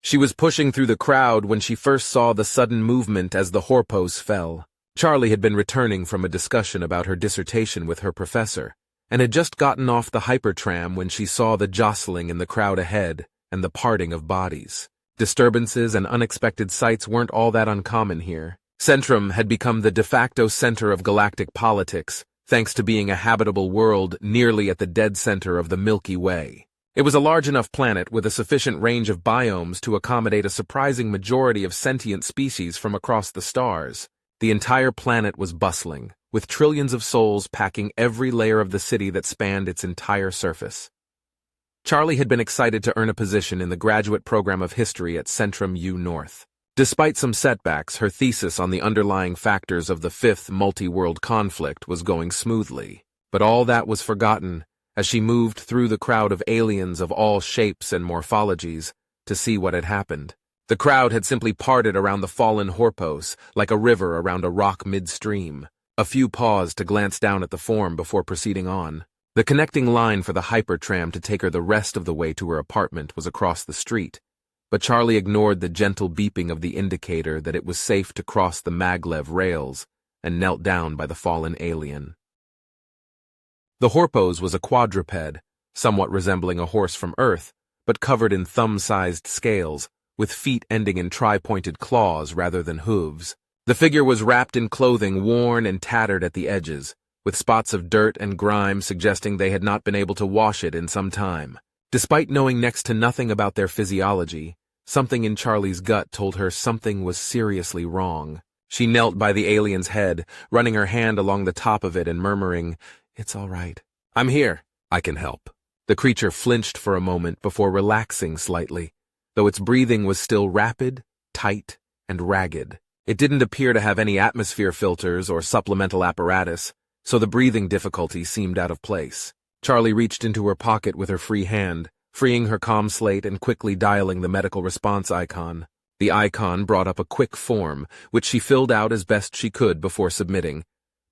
She was pushing through the crowd when she first saw the sudden movement as the Horpos fell. Charlie had been returning from a discussion about her dissertation with her professor, and had just gotten off the hypertram when she saw the jostling in the crowd ahead and the parting of bodies. Disturbances and unexpected sights weren't all that uncommon here. Centrum had become the de facto center of galactic politics, thanks to being a habitable world nearly at the dead center of the Milky Way. It was a large enough planet with a sufficient range of biomes to accommodate a surprising majority of sentient species from across the stars. The entire planet was bustling, with trillions of souls packing every layer of the city that spanned its entire surface. Charlie had been excited to earn a position in the graduate program of history at Centrum U North. Despite some setbacks, her thesis on the underlying factors of the fifth multi-world conflict was going smoothly. But all that was forgotten as she moved through the crowd of aliens of all shapes and morphologies to see what had happened. The crowd had simply parted around the fallen Horpos like a river around a rock midstream. A few paused to glance down at the form before proceeding on. The connecting line for the hypertram to take her the rest of the way to her apartment was across the street, but Charlie ignored the gentle beeping of the indicator that it was safe to cross the maglev rails and knelt down by the fallen alien. The Horpos was a quadruped, somewhat resembling a horse from Earth, but covered in thumb-sized scales, with feet ending in tri-pointed claws rather than hooves. The figure was wrapped in clothing worn and tattered at the edges, with spots of dirt and grime suggesting they had not been able to wash it in some time. Despite knowing next to nothing about their physiology, something in Charlie's gut told her something was seriously wrong. She knelt by the alien's head, running her hand along the top of it and murmuring, "It's all right. I'm here. I can help." The creature flinched for a moment before relaxing slightly, though its breathing was still rapid, tight, and ragged. It didn't appear to have any atmosphere filters or supplemental apparatus, so the breathing difficulty seemed out of place. Charlie reached into her pocket with her free hand, freeing her comm slate and quickly dialing the medical response icon. The icon brought up a quick form, which she filled out as best she could before submitting,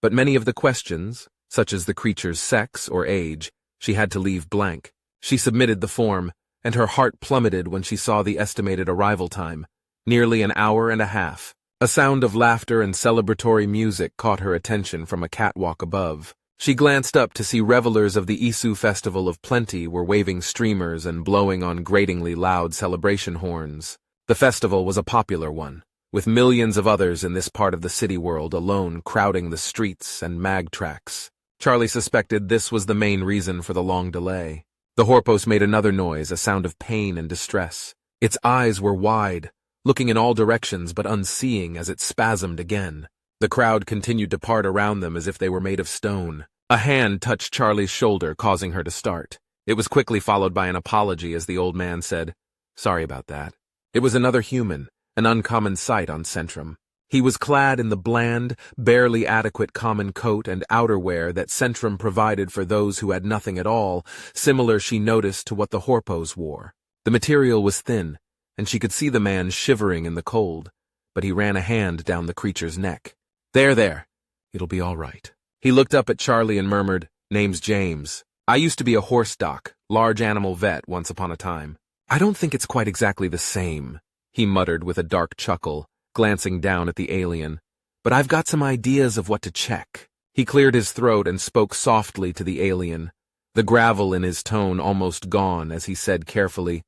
but many of the questions, such as the creature's sex or age, she had to leave blank. She submitted the form, and her heart plummeted when she saw the estimated arrival time, nearly an hour and a half. A sound of laughter and celebratory music caught her attention from a catwalk above. She glanced up to see revelers of the Isu Festival of Plenty were waving streamers and blowing on gratingly loud celebration horns. The festival was a popular one, with millions of others in this part of the city world alone crowding the streets and mag tracks. Charlie suspected this was the main reason for the long delay. The Horpos made another noise, a sound of pain and distress. Its eyes were wide, looking in all directions but unseeing as it spasmed again. The crowd continued to part around them as if they were made of stone. A hand touched Charlie's shoulder, causing her to start. It was quickly followed by an apology as the old man said, "Sorry about that." It was another human, an uncommon sight on Centrum. He was clad in the bland, barely adequate common coat and outerwear that Centrum provided for those who had nothing at all, similar, she noticed, to what the Horpos wore. The material was thin, and she could see the man shivering in the cold, but he ran a hand down the creature's neck. There. It'll be all right." He looked up at Charlie and murmured, "Name's James. I used to be a horse doc, large animal vet once upon a time. I don't think it's quite exactly the same," he muttered with a dark chuckle, glancing down at the alien. "But I've got some ideas of what to check." He cleared his throat and spoke softly to the alien, the gravel in his tone almost gone as he said carefully,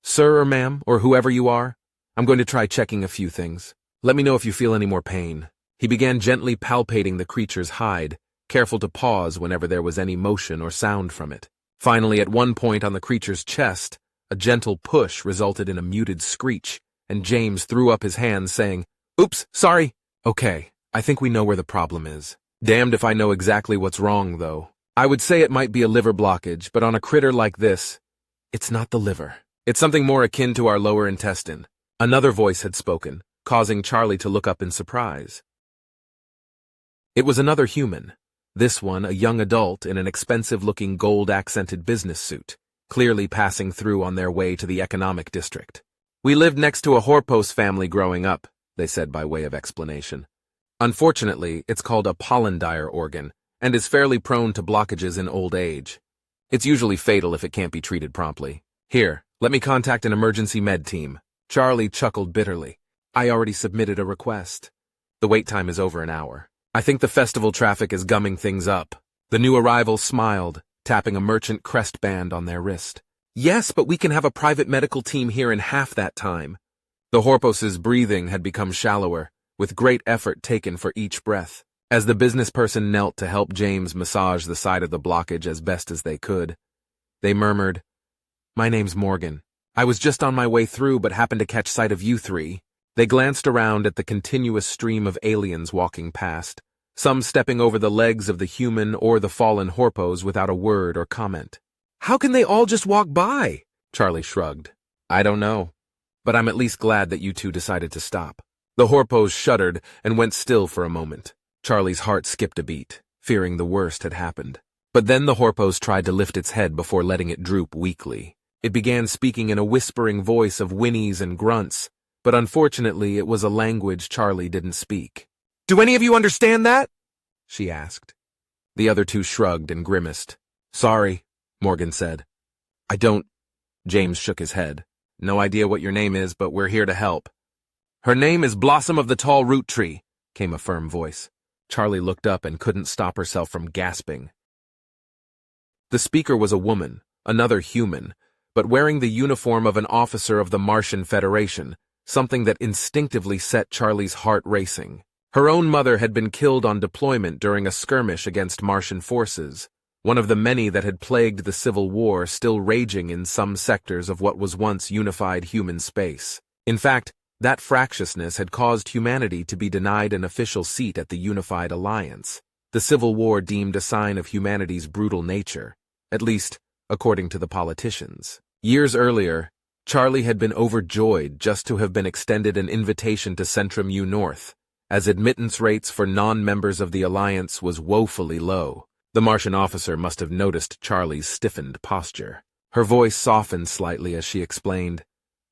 "Sir or ma'am, or whoever you are, I'm going to try checking a few things. Let me know if you feel any more pain." He began gently palpating the creature's hide, careful to pause whenever there was any motion or sound from it. Finally, at one point on the creature's chest, a gentle push resulted in a muted screech, and James threw up his hands, saying, "Oops, sorry." "Okay, I think we know where the problem is. Damned if I know exactly what's wrong, though. I would say it might be a liver blockage, but on a critter like this, it's not the liver. It's something more akin to our lower intestine." Another voice had spoken, causing Charlie to look up in surprise. It was another human, this one a young adult in an expensive-looking gold-accented business suit, clearly passing through on their way to the economic district. "We lived next to a Horpos family growing up," they said by way of explanation. "Unfortunately, it's called a pollen-dyer organ, and is fairly prone to blockages in old age. It's usually fatal if it can't be treated promptly. Here, let me contact an emergency med team." Charlie chuckled bitterly. I already submitted a request. The wait time is over an hour. I think the festival traffic is gumming things up. The new arrival smiled, tapping a merchant crest band on their wrist. Yes, but we can have a private medical team here in half that time. The Horpos's breathing had become shallower, with great effort taken for each breath. As the business person knelt to help James massage the side of the blockage as best as they could, they murmured, My name's Morgan. I was just on my way through but happened to catch sight of you three. They glanced around at the continuous stream of aliens walking past, some stepping over the legs of the human or the fallen Horpos without a word or comment. How can they all just walk by? Charlie shrugged. I don't know, but I'm at least glad that you two decided to stop. The Horpos shuddered and went still for a moment. Charlie's heart skipped a beat, fearing the worst had happened. But then the Horpos tried to lift its head before letting it droop weakly. It began speaking in a whispering voice of whinnies and grunts, but unfortunately it was a language Charlie didn't speak. Do any of you understand that? She asked. The other two shrugged and grimaced. Sorry, Morgan said. I don't. James shook his head. No idea what your name is, but we're here to help. Her name is Blossom of the Tall Root Tree, came a firm voice. Charlie looked up and couldn't stop herself from gasping. The speaker was a woman, another human, but wearing the uniform of an officer of the Martian Federation, something that instinctively set Charlie's heart racing. Her own mother had been killed on deployment during a skirmish against Martian forces, one of the many that had plagued the Civil War still raging in some sectors of what was once unified human space. In fact, that fractiousness had caused humanity to be denied an official seat at the Unified Alliance. The Civil War deemed a sign of humanity's brutal nature, at least according to the politicians. Years earlier, Charlie had been overjoyed just to have been extended an invitation to Centrum U North, as admittance rates for non-members of the Alliance was woefully low. The Martian officer must have noticed Charlie's stiffened posture. Her voice softened slightly as she explained,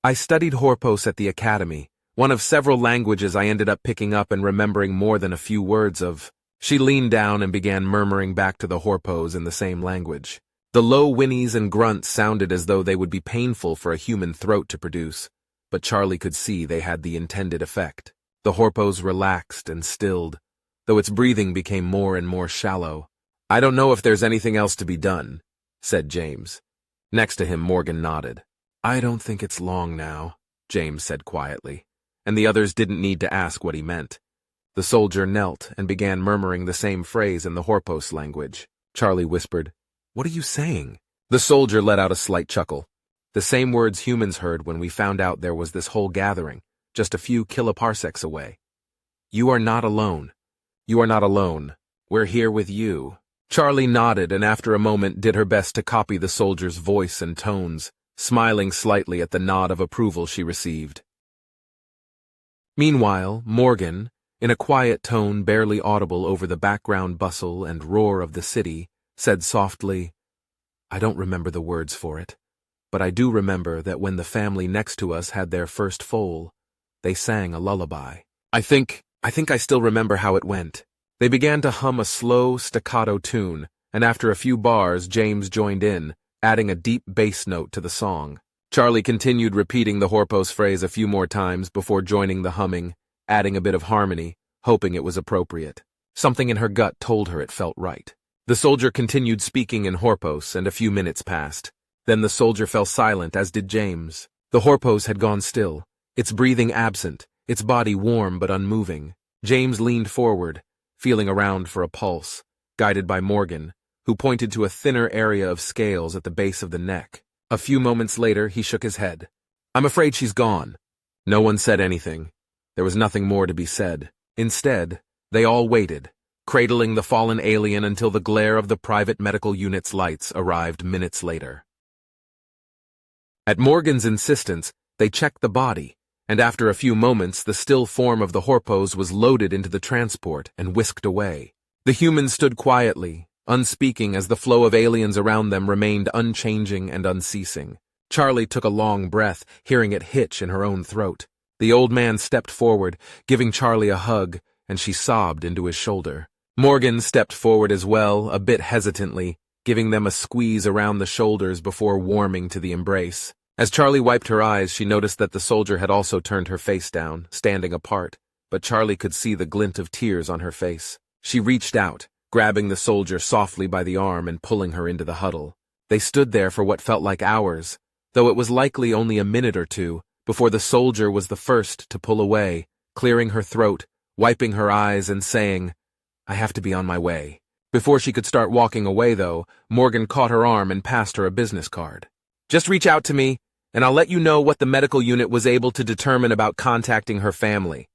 I studied Horpos at the Academy, one of several languages I ended up picking up and remembering more than a few words of. She leaned down and began murmuring back to the Horpos in the same language. The low whinnies and grunts sounded as though they would be painful for a human throat to produce, but Charlie could see they had the intended effect. The Horpos relaxed and stilled, though its breathing became more and more shallow. I don't know if there's anything else to be done, said James. Next to him, Morgan nodded. I don't think it's long now, James said quietly, and the others didn't need to ask what he meant. The soldier knelt and began murmuring the same phrase in the Horpos language. Charlie whispered, What are you saying? The soldier let out a slight chuckle. The same words humans heard when we found out there was this whole gathering, just a few kiloparsecs away. You are not alone. You are not alone. We're here with you. Charlie nodded and after a moment did her best to copy the soldier's voice and tones, smiling slightly at the nod of approval she received. Meanwhile, Morgan, in a quiet tone barely audible over the background bustle and roar of the city, said softly, I don't remember the words for it, but I do remember that when the family next to us had their first foal, they sang a lullaby. I think I still remember how it went. They began to hum a slow, staccato tune, and after a few bars, James joined in, adding a deep bass note to the song. Charlie continued repeating the Horpos phrase a few more times before joining the humming, adding a bit of harmony, hoping it was appropriate. Something in her gut told her it felt right. The soldier continued speaking in Horpos, and a few minutes passed. Then the soldier fell silent, as did James. The Horpos had gone still, its breathing absent, its body warm but unmoving. James leaned forward, feeling around for a pulse, guided by Morgan, who pointed to a thinner area of scales at the base of the neck. A few moments later, he shook his head. I'm afraid she's gone. No one said anything. There was nothing more to be said. Instead, they all waited, cradling the fallen alien until the glare of the private medical unit's lights arrived minutes later. At Morgan's insistence, they checked the body, and after a few moments, the still form of the Horpos was loaded into the transport and whisked away. The humans stood quietly, unspeaking as the flow of aliens around them remained unchanging and unceasing. Charlie took a long breath, hearing it hitch in her own throat. The old man stepped forward, giving Charlie a hug, and she sobbed into his shoulder. Morgan stepped forward as well, a bit hesitantly, giving them a squeeze around the shoulders before warming to the embrace. As Charlie wiped her eyes, she noticed that the soldier had also turned her face down, standing apart, but Charlie could see the glint of tears on her face. She reached out, grabbing the soldier softly by the arm and pulling her into the huddle. They stood there for what felt like hours, though it was likely only a minute or two, before the soldier was the first to pull away, clearing her throat, wiping her eyes and saying, "I have to be on my way." Before she could start walking away, though, Morgan caught her arm and passed her a business card. "Just reach out to me, and I'll let you know what the medical unit was able to determine about contacting her family."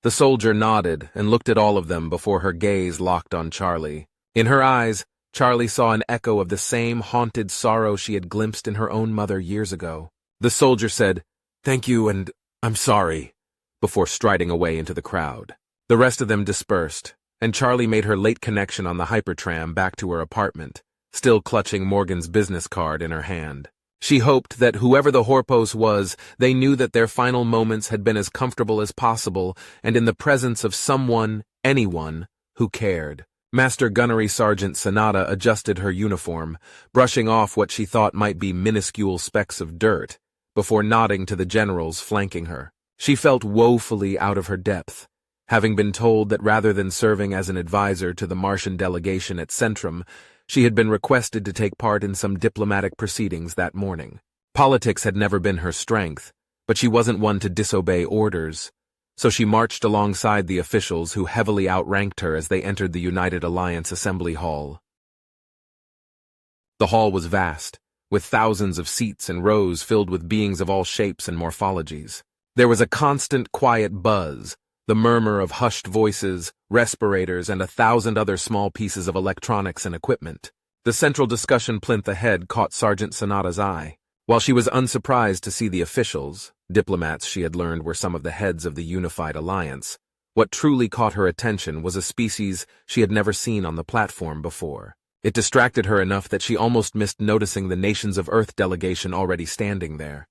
The soldier nodded and looked at all of them before her gaze locked on Charlie. In her eyes, Charlie saw an echo of the same haunted sorrow she had glimpsed in her own mother years ago. The soldier said, "Thank you and I'm sorry," before striding away into the crowd. The rest of them dispersed, and Charlie made her late connection on the hypertram back to her apartment, still clutching Morgan's business card in her hand. She hoped that whoever the Horpos was, they knew that their final moments had been as comfortable as possible and in the presence of someone, anyone, who cared. Master Gunnery Sergeant Sonata adjusted her uniform, brushing off what she thought might be minuscule specks of dirt, before nodding to the generals flanking her. She felt woefully out of her depth, having been told that rather than serving as an advisor to the Martian delegation at Centrum, she had been requested to take part in some diplomatic proceedings that morning. Politics had never been her strength, but she wasn't one to disobey orders, so she marched alongside the officials who heavily outranked her as they entered the United Alliance Assembly Hall. The hall was vast, with thousands of seats and rows filled with beings of all shapes and morphologies. There was a constant quiet buzz, the murmur of hushed voices, respirators, and 1,000 other small pieces of electronics and equipment. The central discussion plinth ahead caught Sergeant Sonata's eye. While she was unsurprised to see the officials, diplomats she had learned were some of the heads of the Unified Alliance, what truly caught her attention was a species she had never seen on the platform before. It distracted her enough that she almost missed noticing the Nations of Earth delegation already standing there.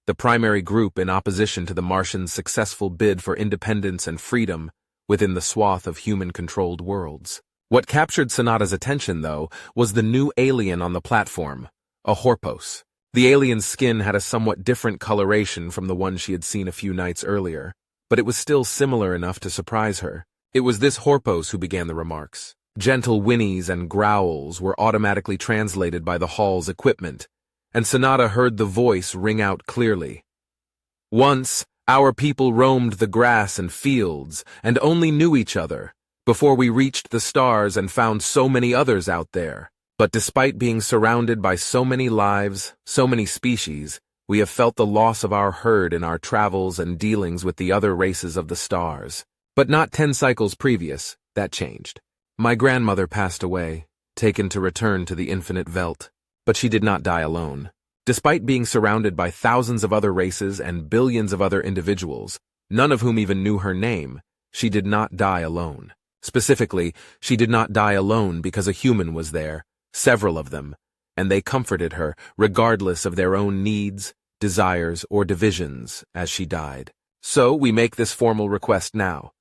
The primary group in opposition to the Martians' successful bid for independence and freedom within the swath of human-controlled worlds. What captured Sonata's attention, though, was the new alien on the platform, a Horpos. The alien's skin had a somewhat different coloration from the one she had seen a few nights earlier, but it was still similar enough to surprise her. It was this Horpos who began the remarks. Gentle whinnies and growls were automatically translated by the hall's equipment, and Sonata heard the voice ring out clearly. "Once, our people roamed the grass and fields, and only knew each other, before we reached the stars and found so many others out there. But despite being surrounded by so many lives, so many species, we have felt the loss of our herd in our travels and dealings with the other races of the stars. But not 10 cycles previous, that changed. My grandmother passed away, taken to return to the infinite veldt. But she did not die alone. Despite being surrounded by thousands of other races and billions of other individuals, none of whom even knew her name, she did not die alone. Specifically, she did not die alone because a human was there, several of them, and they comforted her, regardless of their own needs, desires, or divisions, as she died. So we make this formal request now.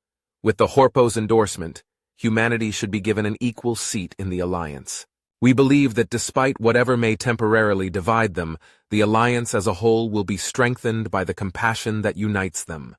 With the Horpos endorsement, humanity should be given an equal seat in the Alliance. We believe that despite whatever may temporarily divide them, the Alliance as a whole will be strengthened by the compassion that unites them.